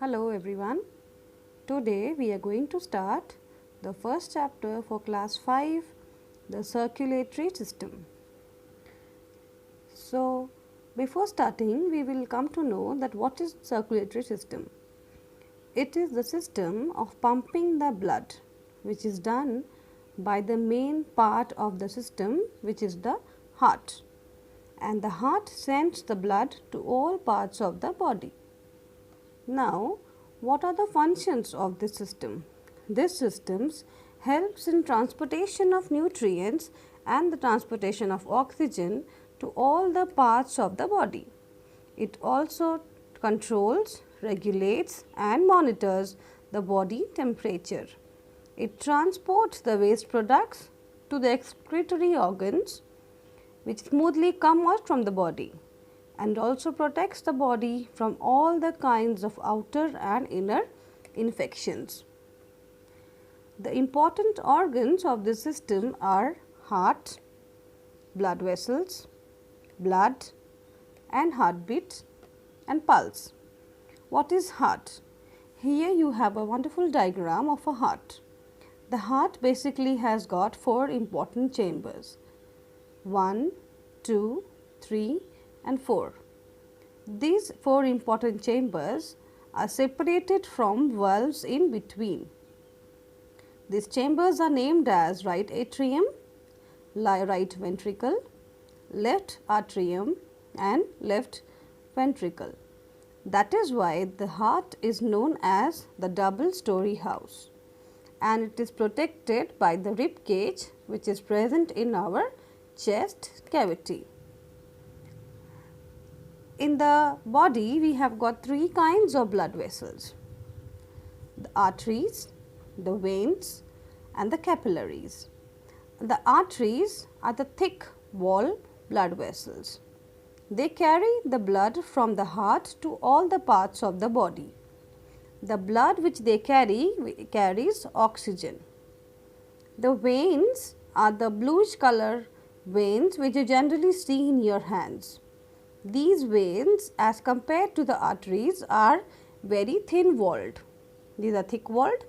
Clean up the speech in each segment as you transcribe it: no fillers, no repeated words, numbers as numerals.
Hello everyone. Today we are going to start the first chapter for class 5, the circulatory system. So, before starting we will come to know that what is circulatory system. It is the system of pumping the blood which is done by the main part of the system, which is the heart, and the heart sends the blood to all parts of the body. Now, what are the functions of this system? This system helps in transportation of nutrients and the transportation of oxygen to all the parts of the body. It also controls, regulates and monitors the body temperature. It transports the waste products to the excretory organs which smoothly come out from the body, and also protects the body from all the kinds of outer and inner infections. The important organs of this system are heart, blood vessels, blood and heartbeat and pulse. What is heart? Here you have a wonderful diagram of a heart. The heart basically has got 4 important chambers: 1, 2, 3 and 4. These 4 important chambers are separated from valves in between. These chambers are named as right atrium, right ventricle, left atrium and left ventricle. That is why the heart is known as the double story house, and it is protected by the rib cage which is present in our chest cavity. In the body we have got 3 kinds of blood vessels: the arteries, the veins and the capillaries. The arteries are the thick wall blood vessels. They carry the blood from the heart to all the parts of the body. The blood which they carries oxygen. The veins are the bluish color veins which you generally see in your hands. These veins, as compared to the arteries, are very thin walled. These are thick walled,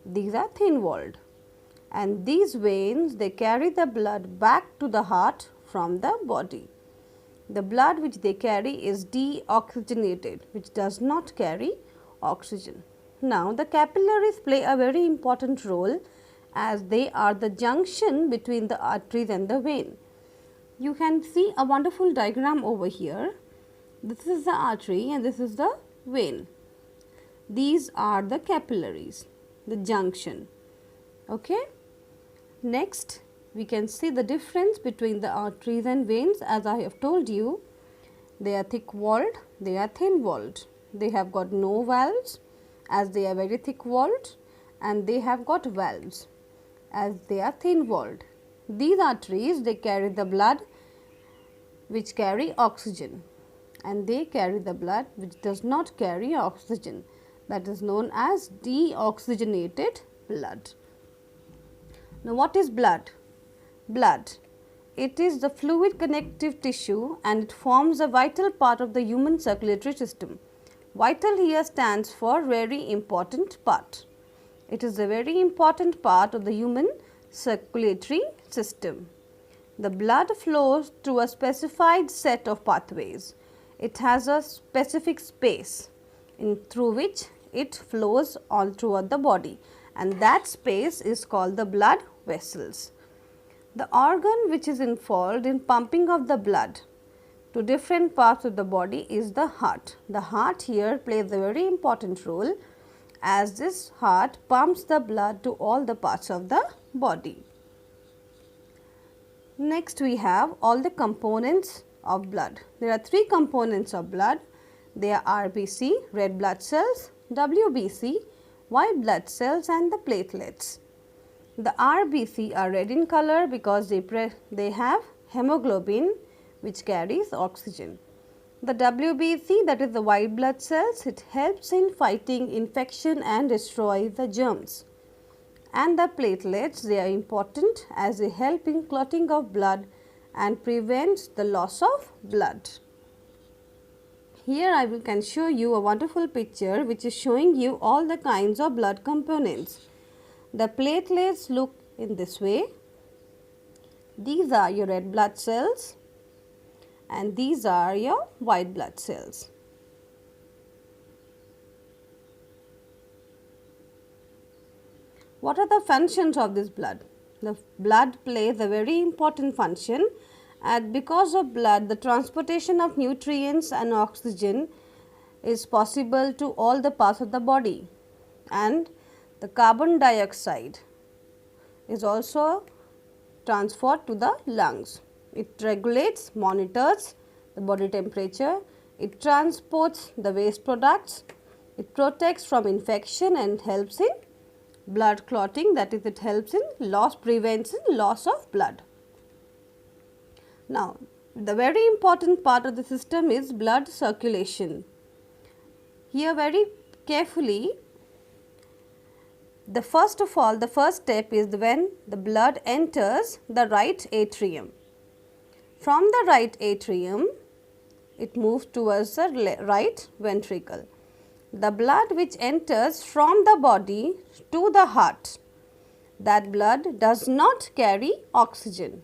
these are thin walled, and these veins, they carry the blood back to the heart from the body. The blood which they carry is deoxygenated, which does not carry oxygen. Now, the capillaries play a very important role, as they are the junction between the arteries and the vein. You can see a wonderful diagram over here. This is the artery and this is the vein. These are the capillaries, the junction. Okay. Next, we can see the difference between the arteries and veins. As I have told you, they are thick walled, they are thin walled. They have got no valves, as they are very thick walled, and they have got valves, as they are thin walled. These arteries, they carry the blood which carry oxygen, and they carry the blood which does not carry oxygen. That is known as deoxygenated blood. Now, what is blood? Blood, it is the fluid connective tissue and it forms a vital part of the human circulatory system. Vital here stands for very important part. It is a very important part of the human circulatory system. The blood flows through a specified set of pathways. It has a specific space through which it flows all throughout the body, and that space is called the blood vessels. The organ which is involved in pumping of the blood to different parts of the body is the heart. The heart here plays a very important role, as this heart pumps the blood to all the parts of the body. Next, we have all the components of blood. There are 3 components of blood. They are RBC, red blood cells, WBC, white blood cells and the platelets. The RBC are red in color because they have hemoglobin which carries oxygen. The WBC, that is the white blood cells, it helps in fighting infection and destroys the germs. And the platelets, they are important as they help in clotting of blood and prevents the loss of blood. Here I can show you a wonderful picture which is showing you all the kinds of blood components. The platelets look in this way. These are your red blood cells and these are your white blood cells. What are the functions of this blood? The blood plays a very important function, and because of blood the transportation of nutrients and oxygen is possible to all the parts of the body, and the carbon dioxide is also transferred to the lungs. It regulates, monitors the body temperature, it transports the waste products, it protects from infection and helps in blood clotting, that is, it helps in prevents in loss of blood. Now, the very important part of the system is blood circulation. Here very carefully, the first step is when the blood enters the right atrium. From the right atrium, it moves towards the right ventricle. The blood which enters from the body to the heart, that blood does not carry oxygen.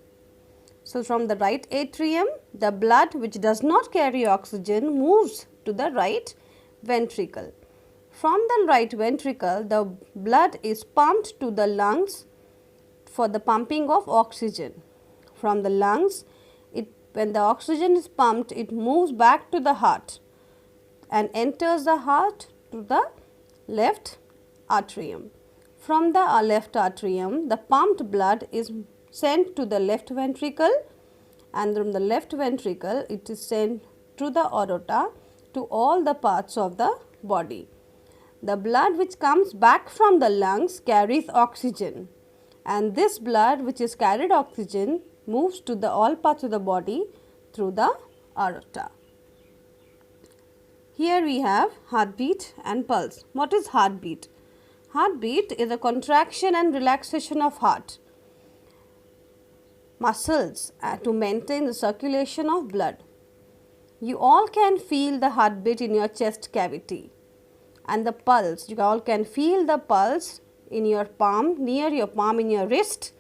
So, from the right atrium, the blood which does not carry oxygen moves to the right ventricle. From the right ventricle, the blood is pumped to the lungs for the pumping of oxygen. From the lungs, when the oxygen is pumped, it moves back to the heart and enters the heart to the left atrium. From the left atrium, the pumped blood is sent to the left ventricle, and from the left ventricle it is sent to the aorta, to all the parts of the body. The blood which comes back from the lungs carries oxygen, and this blood which is carried oxygen moves to the all parts of the body through the aorta. Here we have heartbeat and pulse. What is heartbeat? Heartbeat is a contraction and relaxation of heart muscles to maintain the circulation of blood. You all can feel the heartbeat in your chest cavity, and the pulse, you all can feel the pulse in your palm, near your palm, in your wrist,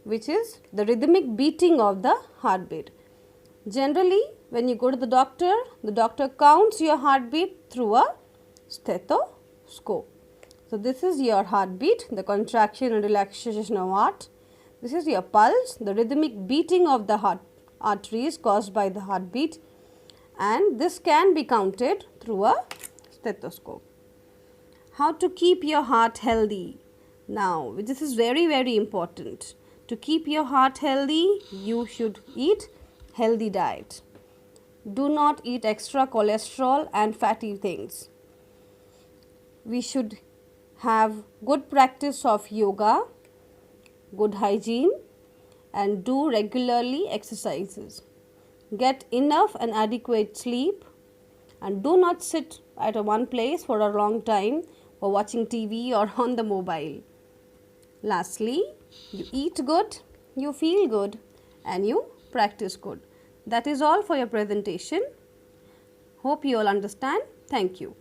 which is the rhythmic beating of the heartbeat. Generally, when you go to the doctor counts your heartbeat through a stethoscope. So, this is your heartbeat, the contraction and relaxation of heart. This is your pulse, the rhythmic beating of the heart arteries caused by the heartbeat, and this can be counted through a stethoscope. How to keep your heart healthy? Now, this is very important. To keep your heart healthy, you should eat healthy diet. Do not eat extra cholesterol and fatty things. We should have good practice of yoga, good hygiene, and do regularly exercises. Get enough and adequate sleep, and do not sit at one place for a long time for watching TV or on the mobile. Lastly, you eat good, you feel good, and you practice good. That is all for your presentation. Hope you all understand. Thank you.